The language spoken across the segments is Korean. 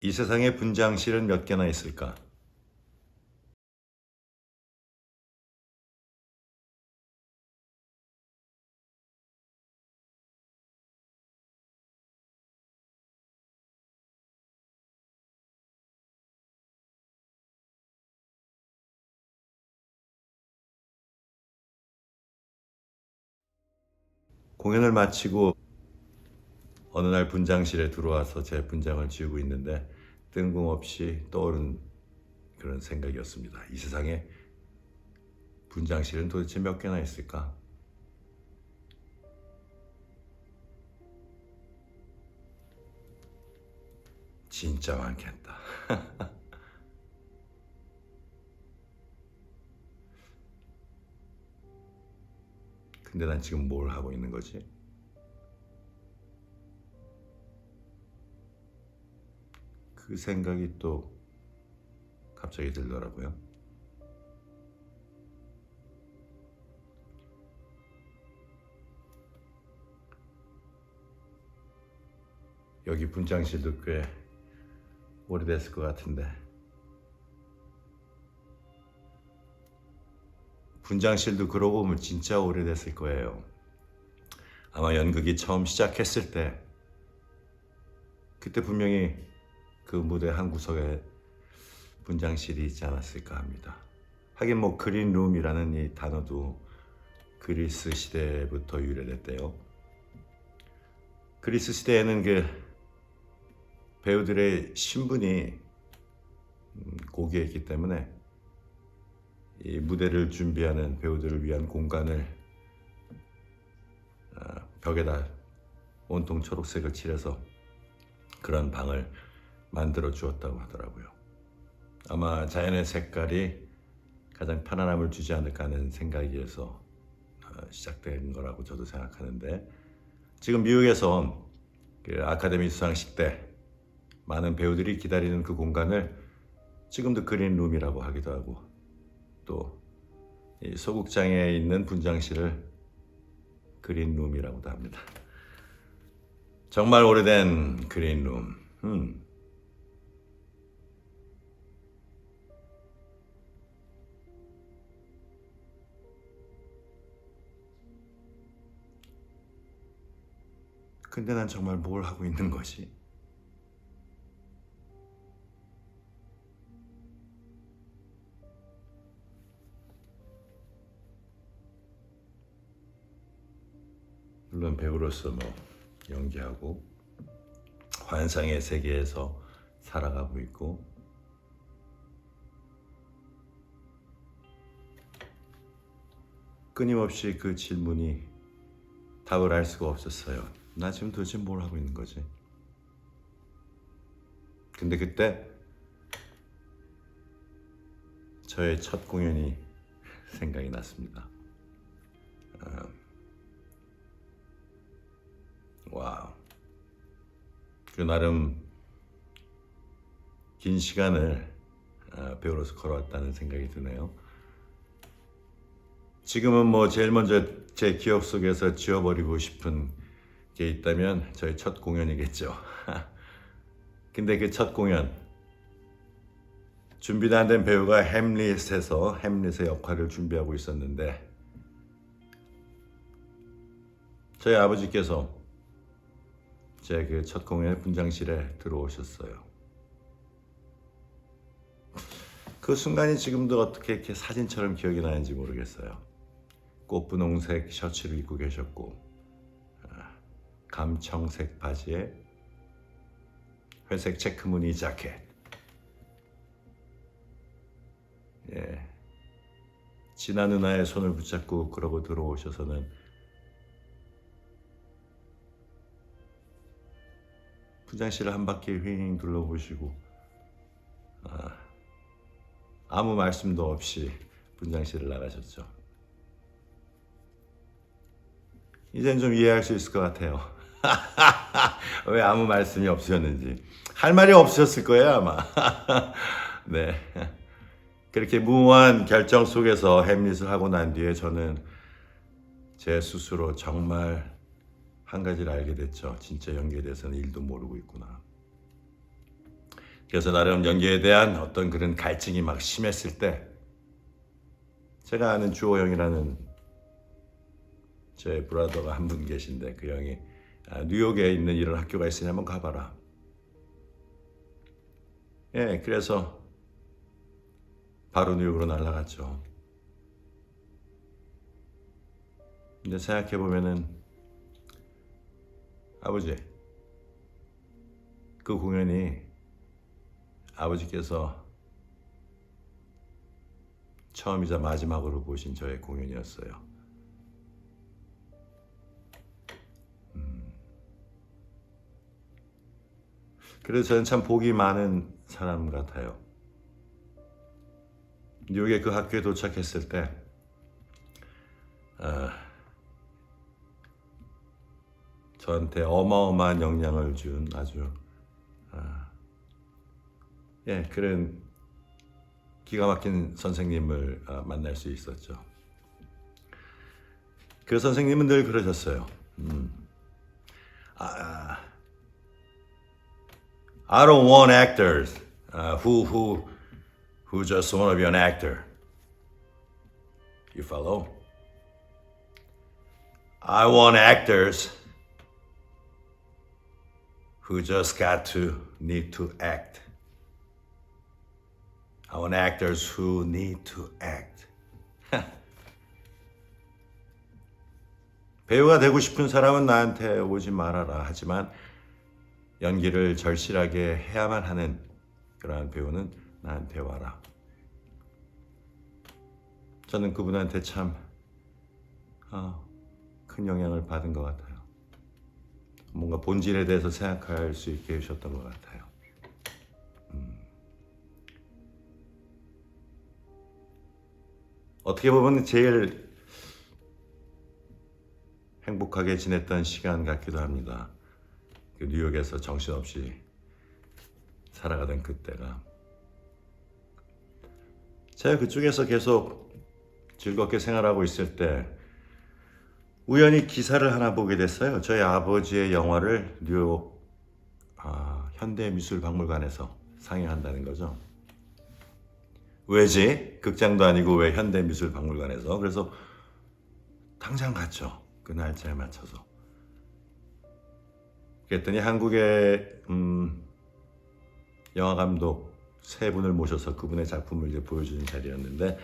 이 세상에 분장실은 몇 개나 있을까? 공연을 마치고 어느 날 분장실에 들어와서 제 분장을 지우고 있는데 뜬금없이 떠오른 그런 생각이었습니다. 이 세상에 분장실은 도대체 몇 개나 있을까? 진짜 많겠다. 근데 난 지금 뭘 하고 있는 거지? 그 생각이 또 갑자기 들더라고요. 여기 분장실도 꽤 오래됐을 것 같은데 분장실도 그러고 보면 진짜 오래됐을 거예요. 아마 연극이 처음 시작했을 때 그때 분명히 그 무대 한 구석에 분장실이 있지 않았을까 합니다. 하긴 뭐 그린룸이라는 이 단어도 그리스 시대부터 유래됐대요. 그리스 시대에는 그 배우들의 신분이 고귀했기 때문에 이 무대를 준비하는 배우들을 위한 공간을 벽에다 온통 초록색을 칠해서 그런 방을 만들어 주었다고 하더라고요. 아마 자연의 색깔이 가장 편안함을 주지 않을까 하는 생각에서 시작된 거라고 저도 생각하는데 지금 미국에서 그 아카데미 수상식 때 많은 배우들이 기다리는 그 공간을 지금도 그린룸이라고 하기도 하고 또 이 소극장에 있는 분장실을 그린룸이라고도 합니다. 정말 오래된 그린룸. 근데 난 정말 뭘 하고 있는 거지? 물론 배우로서 뭐 연기하고 환상의 세계에서 살아가고 있고 끊임없이 그 질문이 답을 알 수가 없었어요. 나 지금 도대체 뭘 하고 있는 거지? 근데 그때 저의 첫 공연이 생각이 났습니다. 와우. 그 나름 긴 시간을 배우로서 걸어왔다는 생각이 드네요. 지금은 뭐 제일 먼저 제 기억 속에서 지워버리고 싶은 게 있다면 저의 첫 공연이겠죠. 근데 그 첫 공연 준비도 안 된 배우가 햄릿에서 햄릿의 역할을 준비하고 있었는데 저희 아버지께서 제 그 첫 공연 분장실에 들어오셨어요. 그 순간이 지금도 어떻게 이렇게 사진처럼 기억이 나는지 모르겠어요. 꽃분홍색 셔츠를 입고 계셨고 감청색 바지에 회색 체크무늬 자켓. 예. 진아 누나의 손을 붙잡고 그러고 들어오셔서는 분장실을 한 바퀴 휘잉 둘러보시고 아무 말씀도 없이 분장실을 나가셨죠. 이젠 좀 이해할 수 있을 것 같아요. 왜 아무 말씀이 없으셨는지. 할 말이 없으셨을 거예요, 아마. 네. 그렇게 무모한 결정 속에서 햄릿을 하고 난 뒤에 저는 제 스스로 정말 한 가지를 알게 됐죠. 진짜 연기에 대해서는 일도 모르고 있구나. 그래서 나름 연기에 대한 어떤 그런 갈증이 막 심했을 때 제가 아는 주호 형이라는 제 브라더가 한 분 계신데 그 형이 뉴욕에 있는 이런 학교가 있으니 한번 가봐라. 예, 그래서 바로 뉴욕으로 날아갔죠. 근데 생각해 보면은 아버지 그 공연이 아버지께서 처음이자 마지막으로 보신 저의 공연이었어요. 그래서 저는 참 복이 많은 사람 같아요. 뉴욕에 그 학교에 도착했을 때 저한테 어마어마한 영향을 준 아주 그런 기가 막힌 선생님을 만날 수 있었죠. 그 선생님은 늘 그러셨어요. I don't want actors who just want to be an actor. You follow? I want actors who just need to act. I want actors who need to act. 배우가 되고 싶은 사람은 나한테 오지 말아라. 하지만 연기를 절실하게 해야만 하는 그러한 배우는 나한테 와라. 저는 그분한테 참 큰 영향을 받은 것 같아요. 뭔가 본질에 대해서 생각할 수 있게 해주셨던 것 같아요. 어떻게 보면 제일 행복하게 지냈던 시간 같기도 합니다. 그 뉴욕에서 정신없이 살아가던 그때가. 제가 그쪽에서 계속 즐겁게 생활하고 있을 때 우연히 기사를 하나 보게 됐어요. 저희 아버지의 영화를 뉴욕 현대미술박물관에서 상영한다는 거죠. 왜지? 극장도 아니고 왜 현대미술박물관에서? 그래서 당장 갔죠. 그 날짜에 맞춰서. 그랬더니 한국의 영화감독 세 분을 모셔서 그분의 작품을 이제 보여주는 자리였는데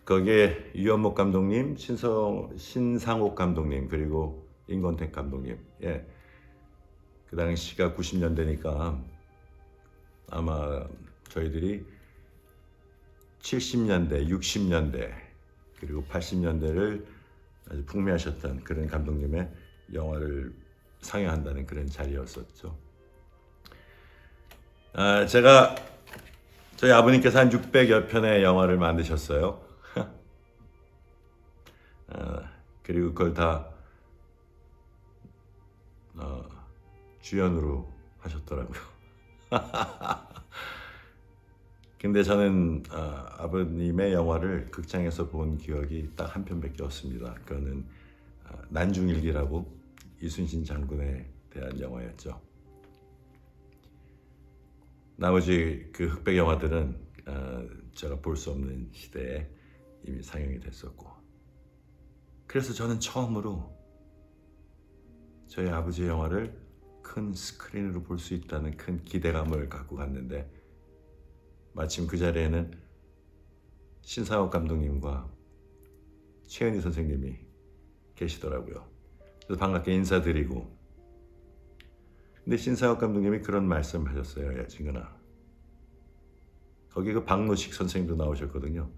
거기에 유연목 감독님, 신상옥 감독님 그리고 임권택 감독님. 그 당시가 90년대니까 아마 저희들이 70년대, 60년대 그리고 80년대를 아주 풍미하셨던 그런 감독님의 영화를 상영한다는 그런 자리였었죠. 제가 저희 아버님께서 한 600여 편의 영화를 만드셨어요. 그리고 그걸 다 주연으로 하셨더라고요. 근데 저는 아버님의 영화를 극장에서 본 기억이 딱 한 편밖에 없습니다. 그거는 난중일기라고 이순신 장군에 대한 영화였죠. 나머지 그 흑백 영화들은 제가 볼 수 없는 시대에 이미 상영이 됐었고, 그래서 저는 처음으로 저희 아버지의 영화를 큰 스크린으로 볼 수 있다는 큰 기대감을 갖고 갔는데 마침 그 자리에는 신상옥 감독님과 최은희 선생님이 계시더라고요. 그래서 반갑게 인사드리고, 근데 신상옥 감독님이 그런 말씀을 하셨어요. 야 진근아, 거기 그 박노식 선생님도 나오셨거든요.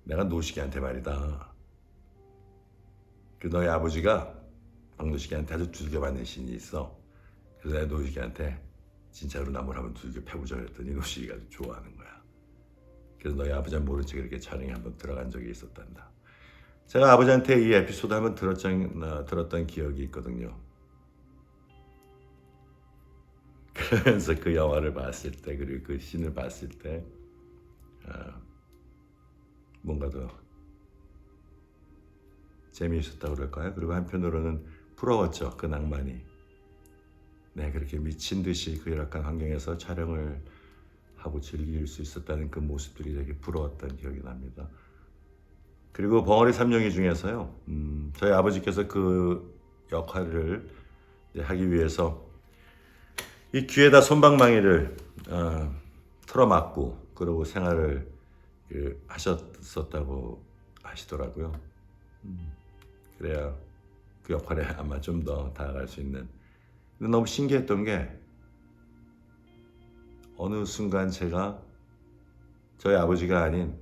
내가 노식이한테 말이다, 그 너희 아버지가 박노식이한테 아주 두들겨 맞는 신이 있어. 그래서 내가 노식이한테 진짜로 나무를 한번 두들겨 패보자 그랬더니 노식이가 아주 좋아하는 거야. 그래서 너희 아버지는 모른 채 그렇게 촬영에 한번 들어간 적이 있었단다. 제가 아버지한테 이 에피소드 한번 들었던 기억이 있거든요. 그러면서 그 영화를 봤을 때, 그리고 그 씬을 봤을 때 뭔가 더 재미있었다고 그럴까요? 그리고 한편으로는 부러웠죠. 그 낭만이. 네, 그렇게 미친 듯이 그 열악한 환경에서 촬영을 하고 즐길 수 있었다는 그 모습들이 되게 부러웠던 기억이 납니다. 그리고 벙어리 삼룡이 중에서요, 저희 아버지께서 그 역할을 하기 위해서 이 귀에다 솜방망이를 틀어막고 그러고 생활을 하셨었다고 하시더라고요. 그래야 그 역할에 아마 좀 더 다가갈 수 있는. 근데 너무 신기했던 게 어느 순간 제가 저희 아버지가 아닌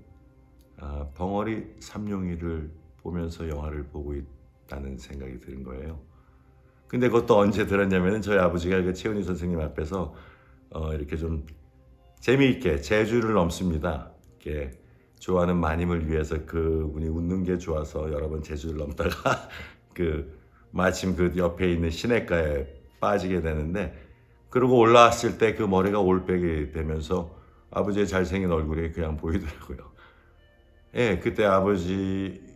벙어리 삼룡이를 보면서 영화를 보고 있다는 생각이 드는 거예요. 근데 그것도 언제 들었냐면은 저희 아버지가 그 최은희 선생님 앞에서 이렇게 좀 재미있게 재주를 넘습니다. 이렇게 좋아하는 마님을 위해서 그분이 웃는 게 좋아서 여러 번 재주를 넘다가 마침 그 옆에 있는 시냇가에 빠지게 되는데, 그러고 올라왔을 때 그 머리가 올백이 되면서 아버지의 잘생긴 얼굴이 그냥 보이더라고요. 예, 그때 아버지구나.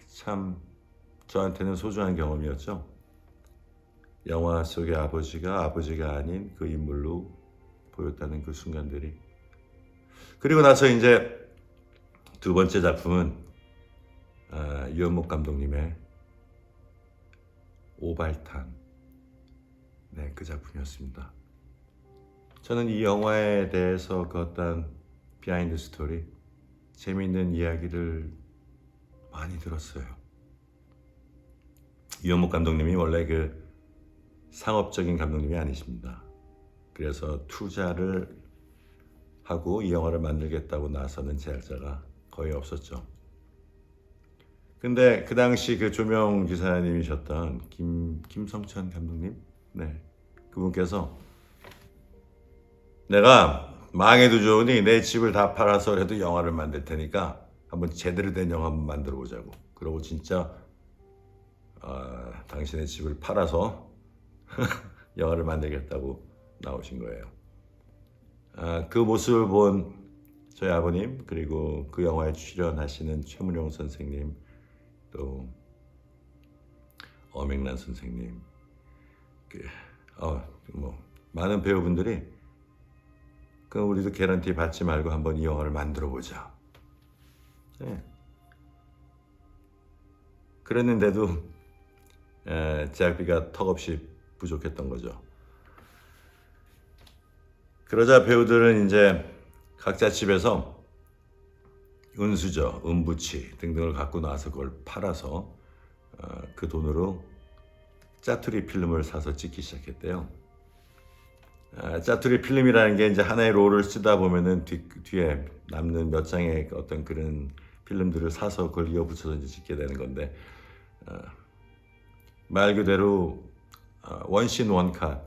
참 저한테는 소중한 경험이었죠. 영화 속의 아버지가 아닌 그 인물로 보였다는 그 순간들이. 그리고 나서 이제 두 번째 작품은 유연목 감독님의 오발탄, 네, 그 작품이었습니다. 저는 이 영화에 대해서 그 어떤 비하인드 스토리, 재미있는 이야기를 많이 들었어요. 유연목 감독님이 원래 그 상업적인 감독님이 아니십니다. 그래서 투자를 하고 이 영화를 만들겠다고 나서는 제작자가 거의 없었죠. 근데 그 당시 그 조명 기사님이셨던 김성천 감독님, 네, 그분께서 내가 망해도 좋으니 내 집을 다 팔아서라도 영화를 만들 테니까 한번 제대로 된 영화 한번 만들어 보자고. 그러고 진짜 당신의 집을 팔아서 영화를 만들겠다고 나오신 거예요. 그 모습을 본 저희 아버님, 그리고 그 영화에 출연하시는 최문용 선생님, 또 어맹란 선생님, 많은 배우분들이 우리도 개런티 받지 말고 한번 이 영화를 만들어 보자. 네. 그랬는데도 제작비가 턱없이 부족했던 거죠. 그러자 배우들은 이제 각자 집에서 은수저, 은부치 등등을 갖고 나와서 그걸 팔아서 그 돈으로 짜투리 필름을 사서 찍기 시작했대요. 짜투리 필름이라는 게 이제 하나의 롤을 쓰다 보면은 뒤에 남는 몇 장의 어떤 그런 필름들을 사서 그걸 이어붙여서 이제 찍게 되는 건데, 말 그대로 원신 원컷,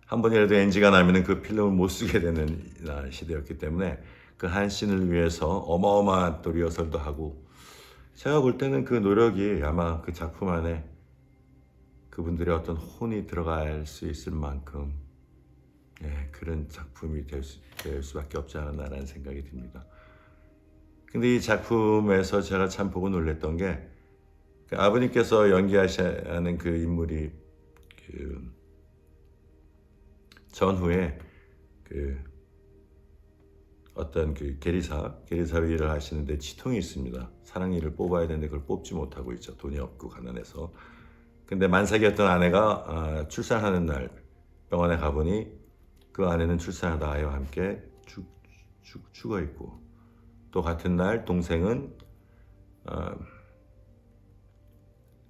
한 번이라도 NG가 나면은 그 필름을 못 쓰게 되는 시대였기 때문에 그 한 씬을 위해서 어마어마한 또 리허설도 하고, 제가 볼 때는 그 노력이 아마 그 작품 안에 그분들의 어떤 혼이 들어갈 수 있을 만큼 그런 작품이 될 수밖에 없지 않았나라는 생각이 듭니다. 근데 이 작품에서 제가 참 보고 놀랐던 게 그 아버님께서 연기하시는 그 인물이 전후에 어떤 계리사 일을 하시는데 치통이 있습니다. 사랑니를 뽑아야 되는데 그걸 뽑지 못하고 있죠. 돈이 없고 가난해서. 근데 만삭이었던 아내가 출산하는 날 병원에 가보니 그 아내는 출산하다 아이와 함께 죽어 있고, 또 같은 날 동생은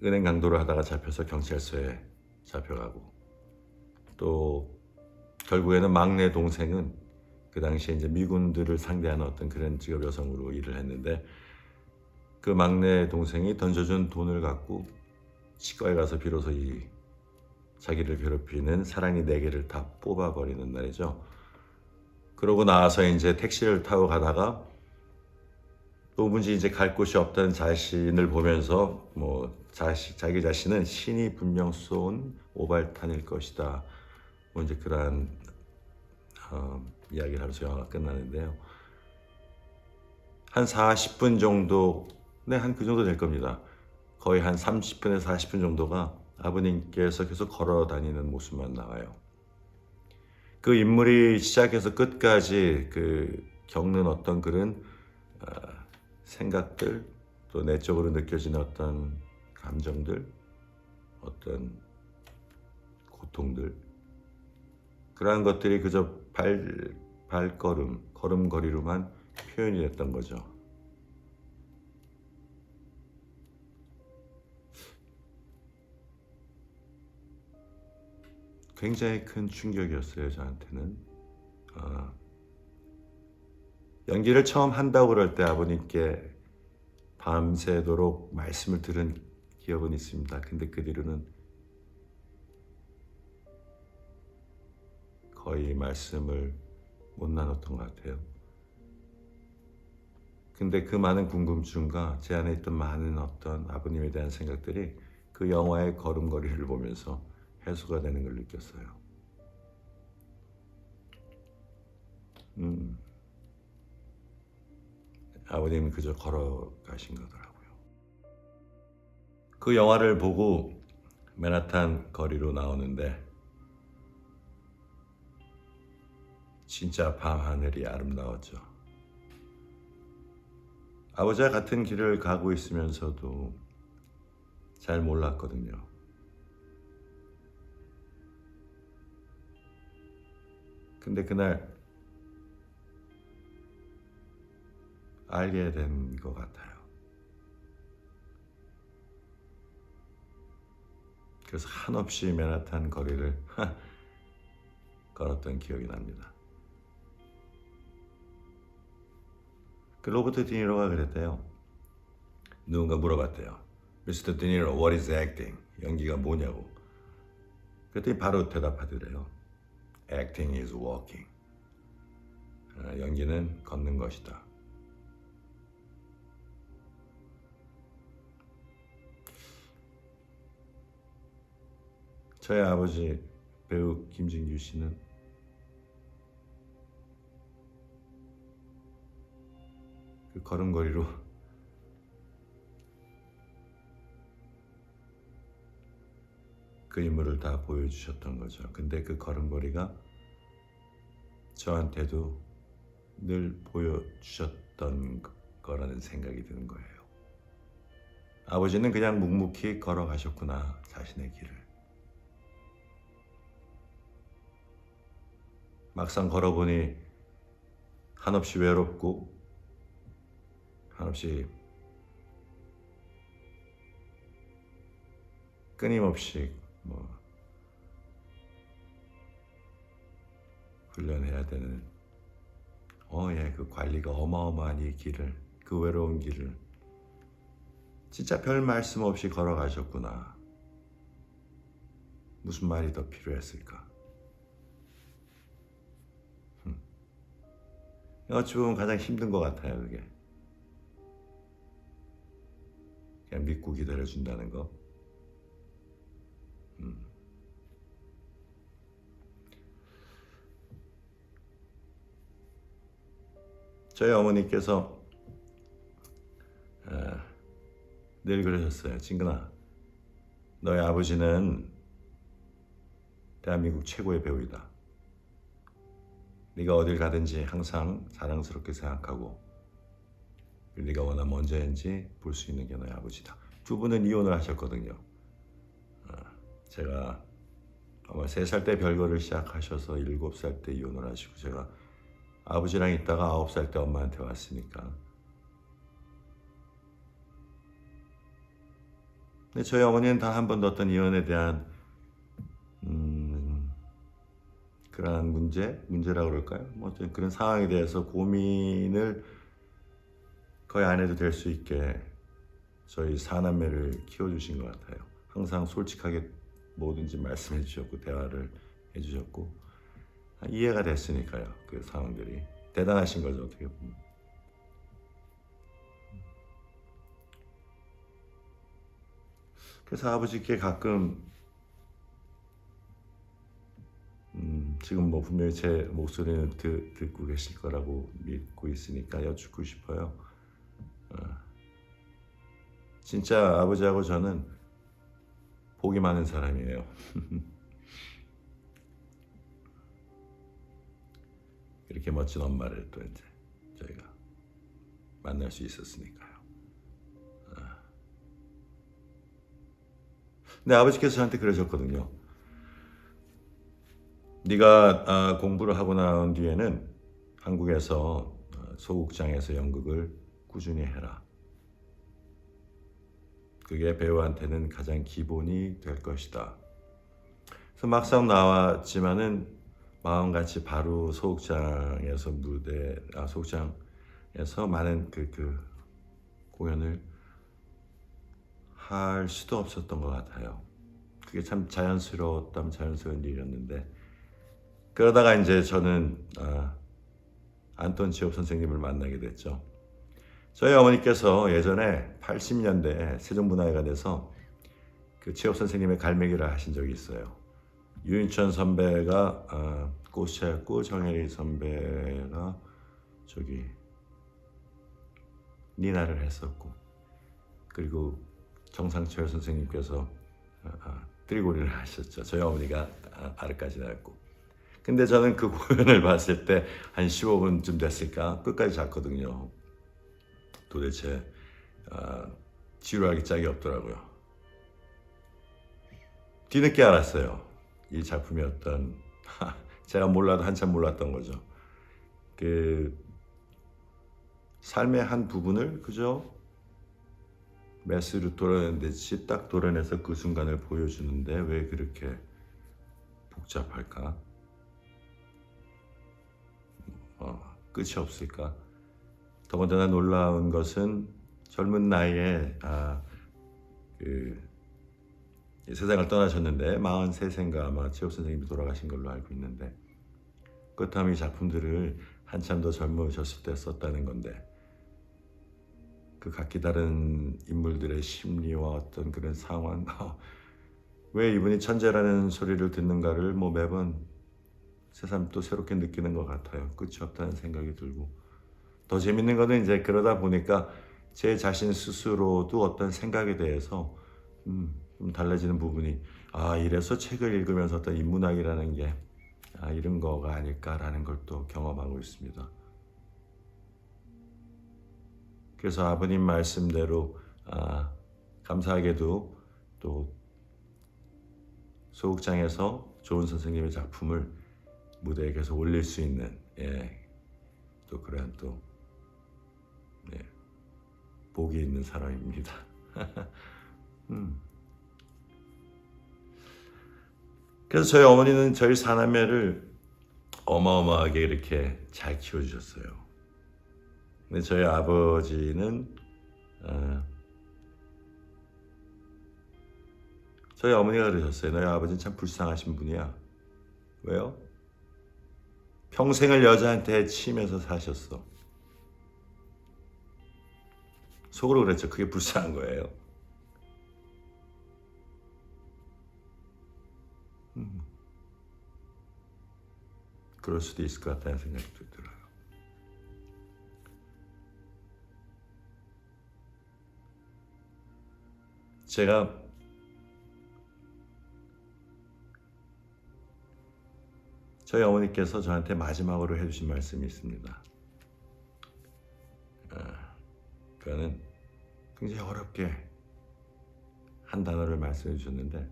은행 강도를 하다가 잡혀서 경찰서에 잡혀가고, 또 결국에는 막내 동생은 그 당시에 이제 미군들을 상대하는 어떤 그런 직업 여성으로 일을 했는데, 그 막내 동생이 던져준 돈을 갖고 치과에 가서 비로소 이 자기를 괴롭히는 사랑니 4개를 다 뽑아버리는 날이죠. 그러고 나와서 이제 택시를 타고 가다가 도무지 이제 갈 곳이 없다는 자신을 보면서 자기 자신은 신이 분명 쏜 오발탄일 것이다. 이제 그러한 이야기를 하면서 영화가 끝나는데요. 한 40분 정도, 한 그 정도 될 겁니다. 거의 한 30분에서 40분 정도가 아버님께서 계속 걸어 다니는 모습만 나와요. 그 인물이 시작해서 끝까지 그 겪는 어떤 그런 생각들, 또 내적으로 느껴지는 어떤 감정들, 어떤 고통들, 그러한 것들이 그저 걸음걸이로만 표현이 됐던 거죠. 굉장히 큰 충격이었어요, 저한테는. 연기를 처음 한다고 그럴 때 아버님께 밤새도록 말씀을 들은 기억은 있습니다. 근데 그 뒤로는 거의 말씀을 못 나눴던 것 같아요. 근데 그 많은 궁금증과 제 안에 있던 많은 어떤 아버님에 대한 생각들이 그 영화의 걸음걸이를 보면서 해소가 되는 걸 느꼈어요. 아버님은 그저 걸어가신 거더라고요. 그 영화를 보고 맨하탄 거리로 나오는데 진짜 밤하늘이 아름다웠죠. 아버지와 같은 길을 가고 있으면서도 잘 몰랐거든요. 근데 그날 알게 된 것 같아요. 그래서 한없이 맨하탄 거리를 걸었던 기억이 납니다. 그 로버트 디니로가 그랬대요. 누군가 물어봤대요. 미스터 디니로, what is acting? 연기가 뭐냐고. 그랬더니 바로 대답하더래요. Acting is walking. 연기는 걷는 것이다. 저희 아버지 배우 김진규 씨는 그 걸음걸이로 그 인물을 다 보여주셨던 거죠. 근데 그 걸음걸이가 저한테도 늘 보여주셨던 거라는 생각이 드는 거예요. 아버지는 그냥 묵묵히 걸어가셨구나, 자신의 길을. 막상 걸어보니 한없이 외롭고 한없이 끊임없이 훈련해야 되는 그 관리가 어마어마한 이 길을, 그 외로운 길을 진짜 별 말씀 없이 걸어가셨구나. 무슨 말이 더 필요했을까? 어찌 보면 가장 힘든 것 같아요, 그게. 그냥 믿고 기다려준다는 거. 저희 어머니께서 늘 그러셨어요. 진근아, 너희 아버지는 대한민국 최고의 배우이다. 네가 어딜 가든지 항상 자랑스럽게 생각하고 네가 원하면 언제든지 볼 수 있는 게 너희 아버지다. 두 분은 이혼을 하셨거든요. 제가 아마 3살 때 별거를 시작하셔서 7살 때 이혼을 하시고, 제가 아버지랑 있다가 9살 때 엄마한테 왔으니까. 근데 저희 어머니는 단 한 번도 어떤 이혼에 대한 그러한 문제라고 그럴까요? 어떤 그런 상황에 대해서 고민을 거의 안 해도 될 수 있게 저희 4남매를 키워주신 것 같아요. 항상 솔직하게 뭐든지 말씀해 주셨고 대화를 해주셨고 이해가 됐으니까요. 그 상황들이 대단하신 거죠, 어떻게 보면. 그래서 아버지께 가끔 지금 분명히 제 목소리는 듣고 계실 거라고 믿고 있으니까 여쭙고 싶어요. 진짜 아버지하고 저는 복이 많은 사람이에요. 이렇게 멋진 엄마를 또 이제 저희가 만날 수 있었으니까요. 근데 아버지께서 저한테 그러셨거든요. 네가 공부를 하고 나온 뒤에는 한국에서 소극장에서 연극을 꾸준히 해라. 그게 배우한테는 가장 기본이 될 것이다. 그래서 막상 나왔지만은 마음같이 바로 소극장에서 소극장에서 많은 그 공연을 할 수도 없었던 것 같아요. 그게 참 자연스러웠다면 자연스러운 일이었는데, 그러다가 이제 저는 안톤 체홉 선생님을 만나게 됐죠. 저희 어머니께서 예전에 80년대에 세종문화회관에서 그 체홉 선생님의 갈매기를 하신 적이 있어요. 유인천 선배가 꽃이었고 정혜리 선배가 저기 니나를 했었고, 그리고 정상철 선생님께서 띠리고리를 하셨죠. 저희 어머니가 아르까지 나왔고. 근데 저는 그 공연을 봤을 때 한 15분쯤 됐을까 끝까지 잤거든요. 도대체 지루하기 짝이 없더라고요. 뒤늦게 알았어요. 이 작품이 어떤 제가 몰라도 한참 몰랐던 거죠. 그 삶의 한 부분을 그저 메스로 도려내듯이 딱 도려내서 그 순간을 보여주는데 왜 그렇게 복잡할까? 끝이 없을까? 더군다나 놀라운 것은 젊은 나이에 세상을 떠나셨는데 43세인가 아마 체홉 선생님이 돌아가신 걸로 알고 있는데, 그렇다면 이 작품들을 한참 더 젊으셨을 때 썼다는 건데, 그 각기 다른 인물들의 심리와 어떤 그런 상황, 왜 이분이 천재라는 소리를 듣는가를 매번 새삼 또 새롭게 느끼는 것 같아요. 끝이 없다는 생각이 들고, 더 재밌는 거는 이제 그러다 보니까 제 자신 스스로도 어떤 생각에 대해서 좀 달라지는 부분이, 이래서 책을 읽으면서 어떤 인문학이라는 게 이런 거가 아닐까라는 걸 또 경험하고 있습니다. 그래서 아버님 말씀대로 감사하게도 또 소극장에서 좋은 선생님의 작품을 무대에 계속 올릴 수 있는 또 그런 또 복이 있는 사람입니다. 그래서 저희 어머니는 저희 사남매를 어마어마하게 이렇게 잘 키워주셨어요. 근데 저희 아버지는 저희 어머니가 그러셨어요. 너희 아버지는 참 불쌍하신 분이야. 왜요? 평생을 여자한테 치면서 사셨어. 속으로 그랬죠. 그게 불쌍한 거예요. 그럴 수도 있을 것 같다는 생각이 들어요. 제가 저희 어머니께서 저한테 마지막으로 해주신 말씀이 있습니다. 그거는 굉장히 어렵게 한 단어를 말씀해 주셨는데,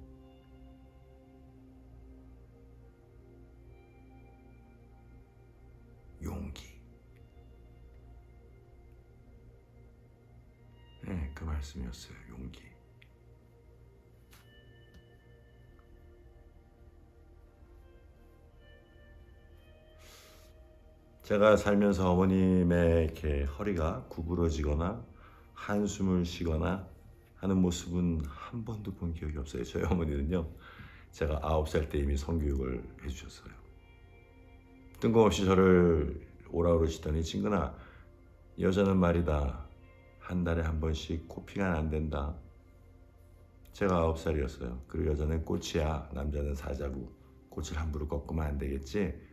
용기. 그 말씀이었어요. 용기. 제가 살면서 어머님의 이렇게 허리가 구부러지거나 한숨을 쉬거나 하는 모습은 한 번도 본 기억이 없어요. 저희 어머니는요, 제가 9살 때 이미 성교육을 해주셨어요. 뜬금없이 저를 오라 그러시더니, 친구나, 여자는 말이다, 한 달에 한 번씩 코피가 안 된다. 제가 9살이었어요. 그리고 여자는 꽃이야, 남자는 사자고, 꽃을 함부로 꺾으면 안 되겠지.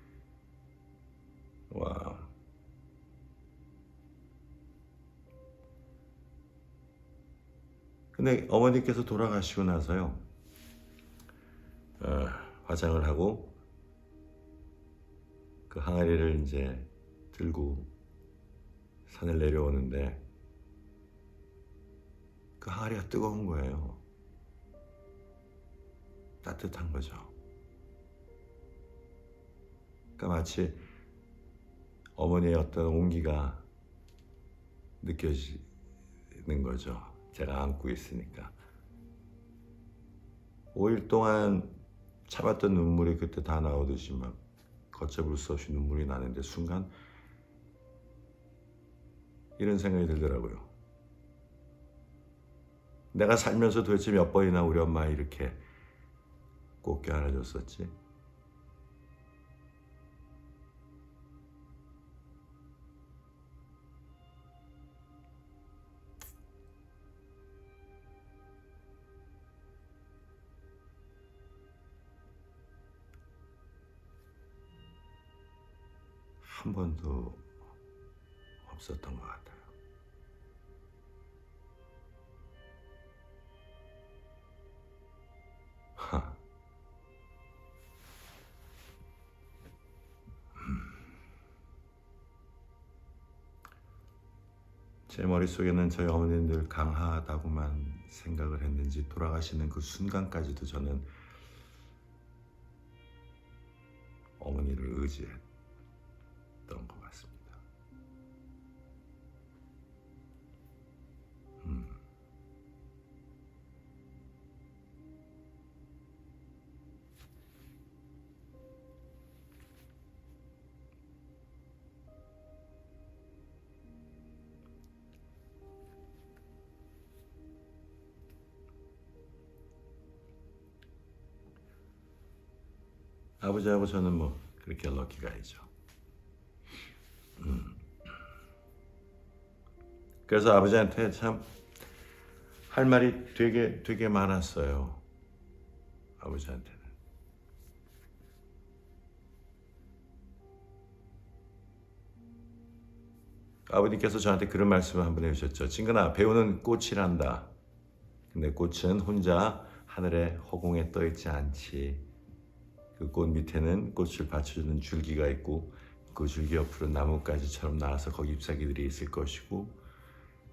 와. 근데 어머니께서 돌아가시고 나서요, 화장을 하고 그 항아리를 이제 들고 산을 내려오는데 그 항아리가 뜨거운 거예요. 따뜻한 거죠. 그러니까 마치 어머니의 어떤 온기가 느껴지는 거죠. 제가 안고 있으니까. 5일 동안 참았던 눈물이 그때 다 나오듯이 막 걷잡을 수 없이 눈물이 나는데 순간 이런 생각이 들더라고요. 내가 살면서 도대체 몇 번이나 우리 엄마 이렇게 꼭 껴안아줬었지? 한 번도 없었던 것 같아요. 하. 제 머릿속에는 저희 어머니는 늘 강하다고만 생각을 했는지 돌아가시는 그 순간까지도 저는 어머니를 의지했던 것 같습니다. 아버지하고 저는 뭐 그렇게 럭키가이죠. 그래서 아버지한테 참 할 말이 되게 많았어요. 아버지한테는. 아버님께서 저한테 그런 말씀을 한 번 해주셨죠. 친근아, 배우는 꽃이란다. 근데 꽃은 혼자 하늘에 허공에 떠 있지 않지. 그 꽃 밑에는 꽃을 받쳐주는 줄기가 있고 그 줄기 옆으로 나뭇가지처럼 나와서 거기 잎사귀들이 있을 것이고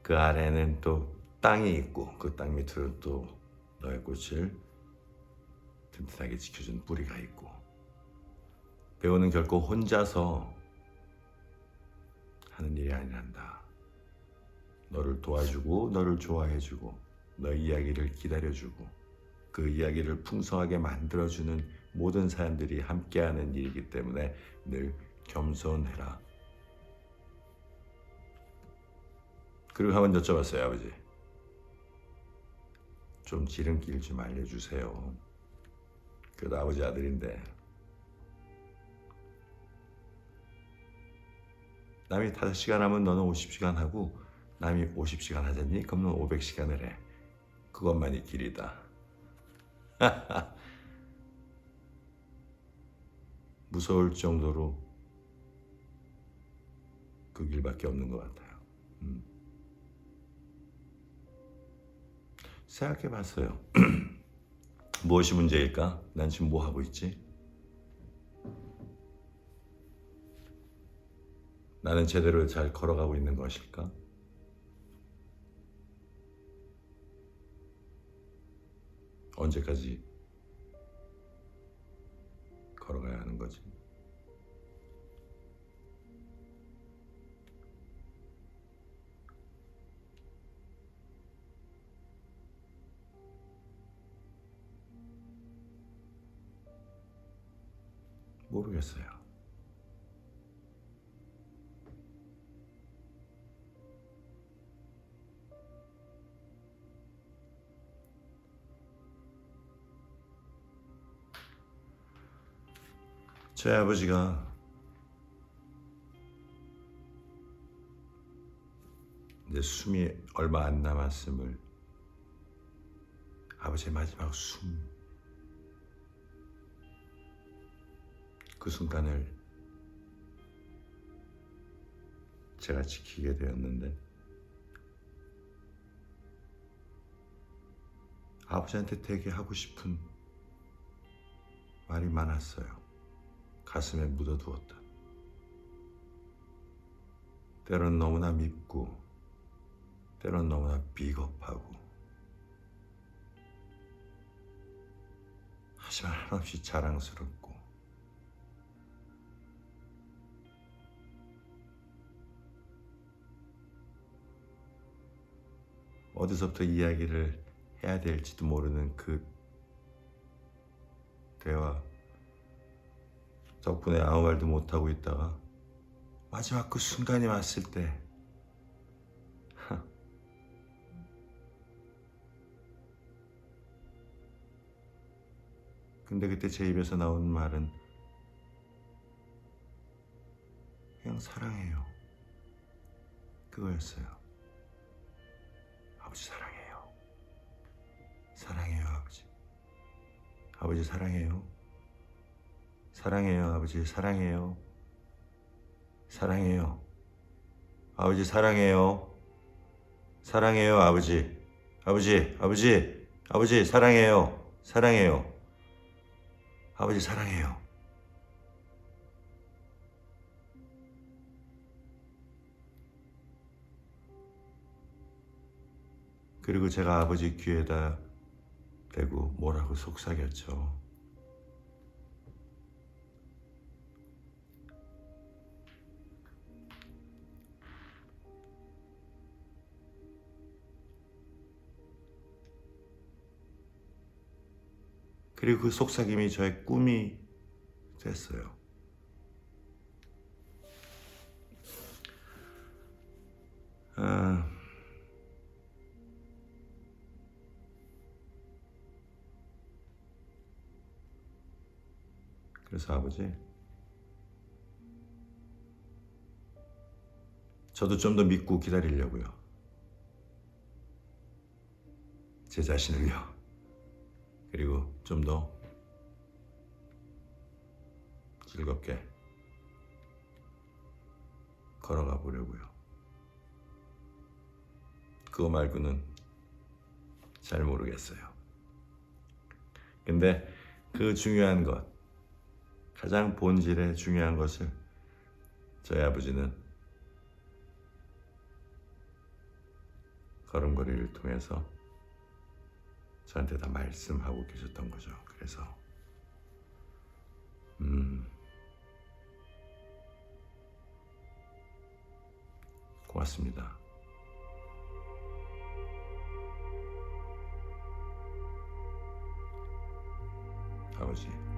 그 아래는 또 땅이 있고 그 땅 밑으로 또 너의 꽃을 튼튼하게 지켜준 뿌리가 있고 배우는 결코 혼자서 하는 일이 아니란다. 너를 도와주고 너를 좋아해주고 너의 이야기를 기다려주고 그 이야기를 풍성하게 만들어주는 모든 사람들이 함께하는 일이기 때문에 늘 겸손해라. 그리고 한번 여쭤봤어요. 아버지, 좀 지름길 좀 알려주세요. 그래도 아버지 아들인데 남이 5시간 하면 너는 50시간 하고 남이 50시간 하잖니? 그럼 넌 500시간을 해. 그것만이 길이다. 무서울 정도로 그 길밖에 없는 것 같아요. 생각해 봤어요. 무엇이 문제일까? 난 지금 뭐 하고 있지? 나는 제대로 잘 걸어가고 있는 것일까? 언제까지 걸어가야 하는 거지? 모르겠어요. 제 아버지가 이제 숨이 얼마 안 남았음을 아버지의 마지막 숨 그 순간을 제가 지키게 되었는데 아버지한테 되게 하고 싶은 말이 많았어요. 가슴에 묻어두었다. 때론 너무나 밉고 때론 너무나 비겁하고 하지만 한없이 자랑스럽고 어디서부터 이야기를 해야 될지도 모르는 그 대화 덕분에 아무 말도 못하고 있다가 마지막 그 순간이 왔을 때 근데 그때 제 입에서 나온 말은 그냥 사랑해요. 그거였어요. 아버지 사랑해요. 사랑해요 아버지. 아버지 사랑해요. 사랑해요 아버지 사랑해요. 사랑해요. 아버지 사랑해요. 사랑해요 아버지. 아버지 사랑해요. 사랑해요. 아버지 사랑해요. 그리고 제가 아버지 귀에다 대고 뭐라고 속삭였죠. 그리고 그 속삭임이 저의 꿈이 됐어요. 그래서 아버지, 저도 좀 더 믿고 기다리려고요. 제 자신을요. 그리고 좀 더 즐겁게 걸어가 보려고요. 그거 말고는 잘 모르겠어요. 근데 그 중요한 것, 가장 본질의 중요한 것을 저희 아버지는 걸음걸이를 통해서 저한테 다 말씀하고 계셨던 거죠. 그래서 고맙습니다. 아버지.